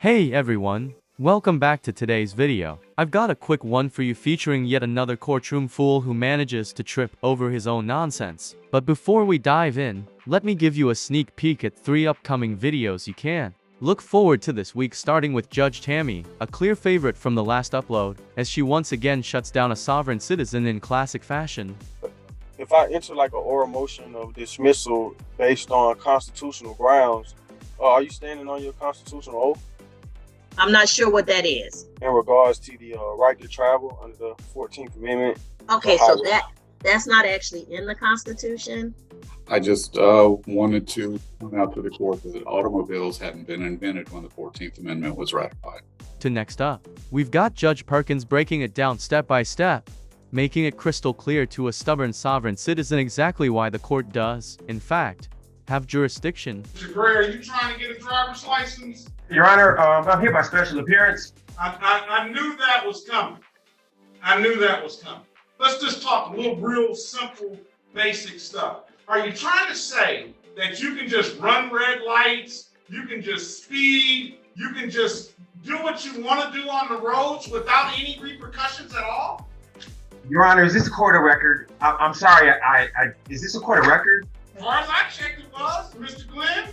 Hey everyone, welcome back to today's video. I've got a quick one for you featuring yet another courtroom fool who manages to trip over his own nonsense. But before we dive in, let me give you a sneak peek at 3 upcoming videos you can look forward to this week, starting with Judge Tammy, a clear favorite from the last upload, as she once again shuts down a sovereign citizen in classic fashion. If I enter like an oral motion of dismissal based on constitutional grounds, are you standing on your constitutional oath I'm not sure what that is. in regards to the right to travel under the 14th Amendment? Okay, so that's not actually in the Constitution. I just wanted to point out to the court that automobiles hadn't been invented when the 14th Amendment was ratified. To next up, we've got Judge Perkins breaking it down step by step, making it crystal clear to a stubborn sovereign citizen exactly why the court does, in fact, have jurisdiction. Mr. Gray, are you trying to get a driver's license? Your Honor, I'm here by special appearance. I knew that was coming. I knew that was coming. Let's just talk a little real simple, basic stuff. Are you trying to say that you can just run red lights, you can just speed, you can just do what you want to do on the roads without any repercussions at all? Your Honor, is this a court of record? I'm sorry, is this a court of record? As far as I checked, it was, Mr. Glenn.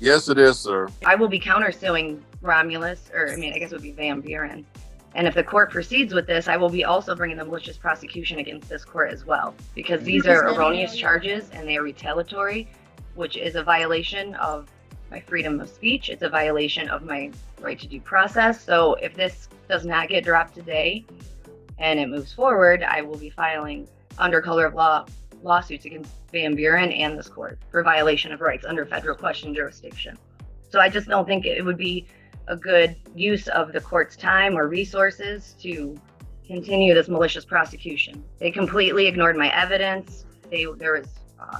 Yes, it is, sir. I will be countersuing Romulus, I guess it would be Van Buren. And if the court proceeds with this, I will be also bringing the malicious prosecution against this court as well, because these are erroneous charges and they are retaliatory, which is a violation of my freedom of speech. It's a violation of my right to due process. So if this does not get dropped today and it moves forward, I will be filing under color of law lawsuits against Van Buren and this court for violation of rights under federal question jurisdiction. So I just don't think it would be a good use of the court's time or resources to continue this malicious prosecution. They completely ignored my evidence. There was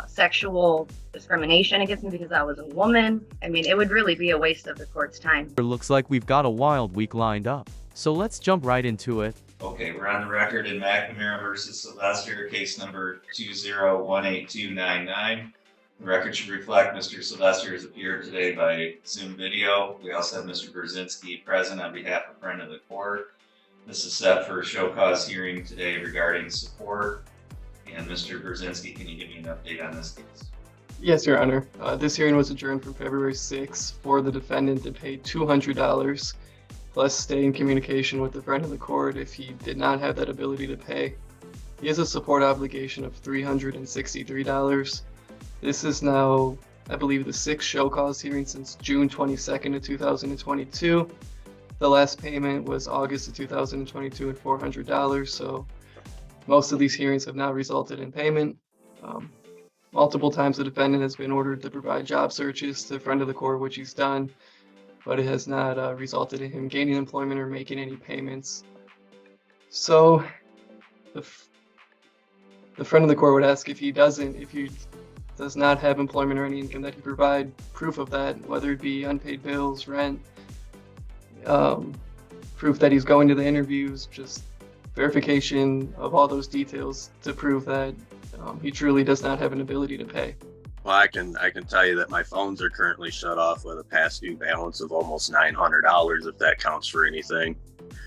sexual discrimination against me because I was a woman. It would really be a waste of the court's time. It looks like we've got a wild week lined up, so let's jump right into it. Okay, we're on the record in McNamara versus Sylvester, case number 2018299. The record should reflect Mr. Sylvester has appeared today by Zoom video. We also have Mr. Brzezinski present on behalf of friend of the court. This is set for a show cause hearing today regarding support. And Mr. Brzezinski, can you give me an update on this case? Yes, Your Honor. This hearing was adjourned from February 6th for the defendant to pay $200 plus stay in communication with the friend of the court if he did not have that ability to pay. He has a support obligation of $363. This is now, I believe, the 6th show cause hearing since June 22nd of 2022. The last payment was August of 2022 at $400, so most of these hearings have now resulted in payment. Multiple times the defendant has been ordered to provide job searches to the friend of the court, which he's done, but it has not resulted in him gaining employment or making any payments. So the friend of the court would ask if he does not have employment or any income, that he provide proof of that, whether it be unpaid bills, rent, proof that he's going to the interviews, just verification of all those details to prove that he truly does not have an ability to pay. Well, I can tell you that my phones are currently shut off with a past due balance of almost $900, if that counts for anything.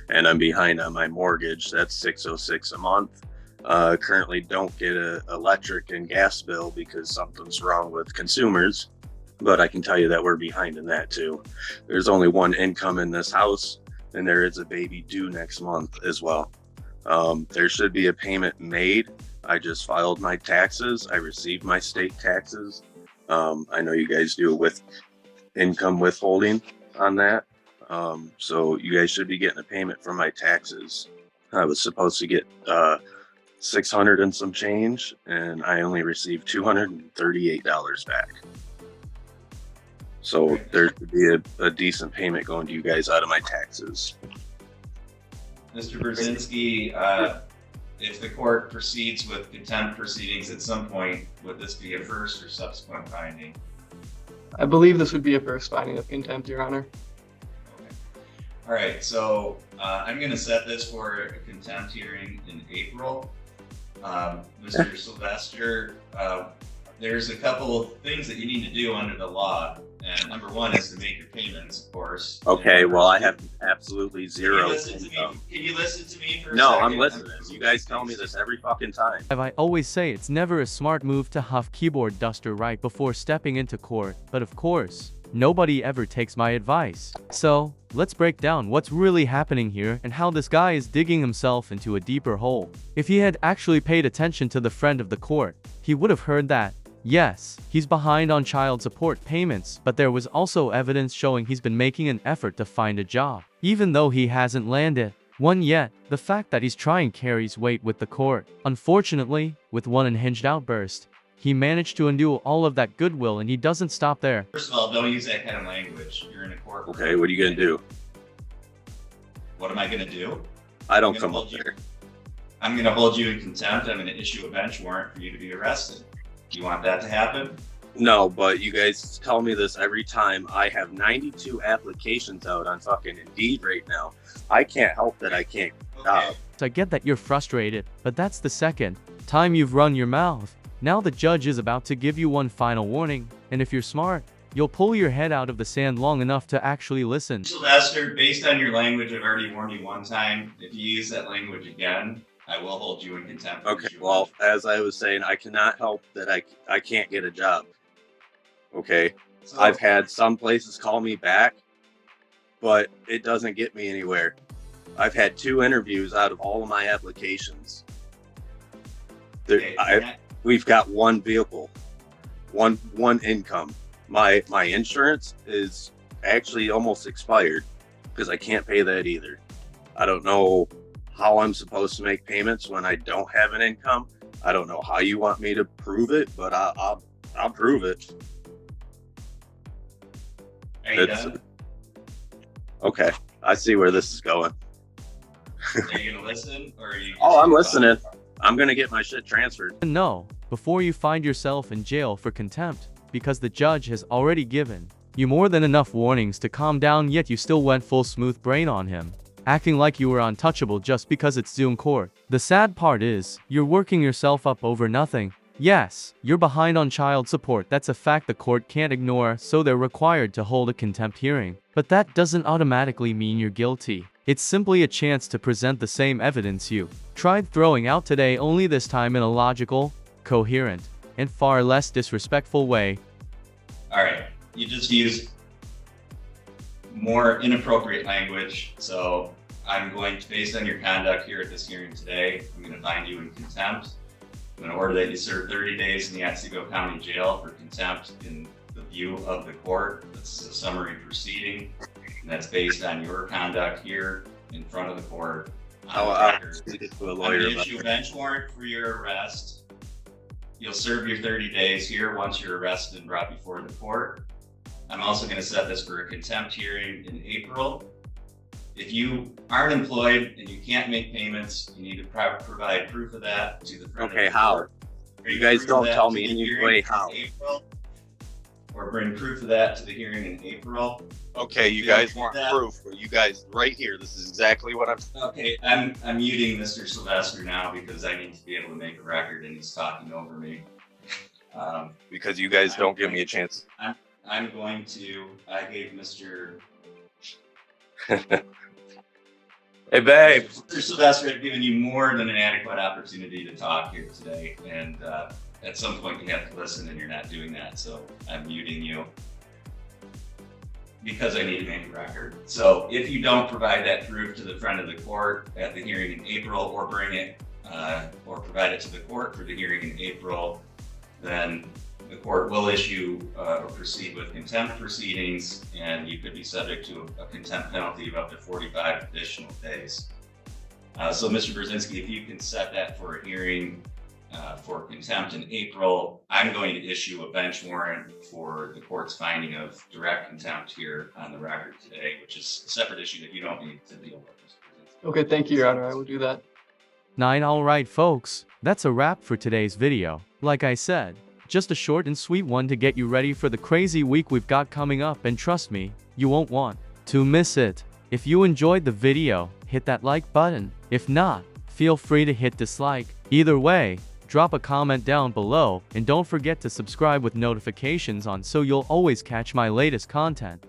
And I'm behind on my mortgage. That's $606 a month. Currently don't get an electric and gas bill because something's wrong with consumers. But I can tell you that we're behind in that too. There's only one income in this house, and there is a baby due next month as well. There should be a payment made. I just filed my taxes. I received my state taxes. I know you guys do with income withholding on that. So you guys should be getting a payment for my taxes. I was supposed to get $600 and some change, and I only received $238 back. So there should be a decent payment going to you guys out of my taxes. Mr. Brzezinski, if the court proceeds with contempt proceedings at some point, would this be a first or subsequent finding? I believe this would be a first finding of contempt, Your Honor. Okay. All right, so I'm going to set this for a contempt hearing in April. Mr. Sylvester, there's a couple of things that you need to do under the law. And number one is to make your payments, of course. Okay, well, I have absolutely zero. Can you listen to me for a No, second? I'm listening. You guys tell me this every fucking time. I always say it's never a smart move to huff keyboard duster right before stepping into court, but of course, nobody ever takes my advice. So, let's break down what's really happening here and how this guy is digging himself into a deeper hole. If he had actually paid attention to the friend of the court, he would have heard that, yes, he's behind on child support payments, but there was also evidence showing he's been making an effort to find a job, even though he hasn't landed one yet. The fact that he's trying carries weight with the court. Unfortunately, with one unhinged outburst, he managed to undo all of that goodwill, and he doesn't stop there. First of all, don't use that kind of language. You're in a court. Okay, what are you gonna do? What am I going to do? I don't come up there. I'm going to hold you in contempt. I'm going to issue a bench warrant for you to be arrested. Do you want that to happen? No, but you guys tell me this every time. I have 92 applications out on fucking Indeed right now. I can't help that I can't get a job. I get that you're frustrated, but that's the second time you've run your mouth. Now the judge is about to give you one final warning, and if you're smart, you'll pull your head out of the sand long enough to actually listen. Sylvester, based on your language, I've already warned you one time. If you use that language again, I will hold you in contempt. Okay, well, as I was saying, I cannot help that I can't get a job. Okay, So, I've had some places call me back, but it doesn't get me anywhere. I've had 2 interviews out of all of my applications. okay, We've got 1 vehicle, one income. My insurance is actually almost expired because I can't pay that either. I don't know how I'm supposed to make payments when I don't have an income. I don't know how you want me to prove it, but I'll prove it. Are you done? Okay, I see where this is going. Are you going to listen? Or are you Oh, I'm listening. I'm going to get my shit transferred. No, before you find yourself in jail for contempt, because the judge has already given you more than enough warnings to calm down, yet you still went full smooth brain on him, acting like you were untouchable just because it's Zoom court. The sad part is, you're working yourself up over nothing. Yes, you're behind on child support. That's a fact the court can't ignore, so they're required to hold a contempt hearing. But that doesn't automatically mean you're guilty. It's simply a chance to present the same evidence you tried throwing out today, only this time in a logical, coherent, and far less disrespectful way. All right, you just used more inappropriate language, so I'm going to, based on your conduct here at this hearing today, I'm going to find you in contempt. I'm going to order that you serve 30 days in the Otsego County Jail for contempt in the view of the court. This is a summary proceeding, and that's based on your conduct here in front of the court. I'll get to a I'm lawyer. going to issue a bench warrant for your arrest. You'll serve your 30 days here once you're arrested and brought before the court. I'm also going to set this for a contempt hearing in April. If you aren't employed and you can't make payments, you need to provide proof of that to the front. Okay, how? You guys don't tell me any way how. Or bring proof of that to the hearing in April. Okay, you guys want proof. You guys, right here, this is exactly what I'm... Okay, I'm muting Mr. Sylvester now because I need to be able to make a record and he's talking over me. Because you guys don't give me a chance. I'm going to, I gave Mr. Hey, babe. Mr. Sylvester, I've given you more than an adequate opportunity to talk here today, and at some point you have to listen, and you're not doing that, so I'm muting you because I need to make a record. So if you don't provide that proof to the front of the court at the hearing in April, or bring it, or provide it to the court for the hearing in April, then the court will issue or proceed with contempt proceedings, and you could be subject to a contempt penalty of up to 45 additional days. So Mr. Brzezinski, if you can set that for a hearing for contempt in April, I'm going to issue a bench warrant for the court's finding of direct contempt here on the record today, which is a separate issue that you don't need to deal with, Mr. Brzezinski. Okay, thank you, Your Honor. I will do that. 9. Alright folks, that's a wrap for today's video. Like I said, just a short and sweet one to get you ready for the crazy week we've got coming up, and trust me, you won't want to miss it. If you enjoyed the video, hit that like button. If not, feel free to hit dislike. Either way, drop a comment down below, and don't forget to subscribe with notifications on so you'll always catch my latest content.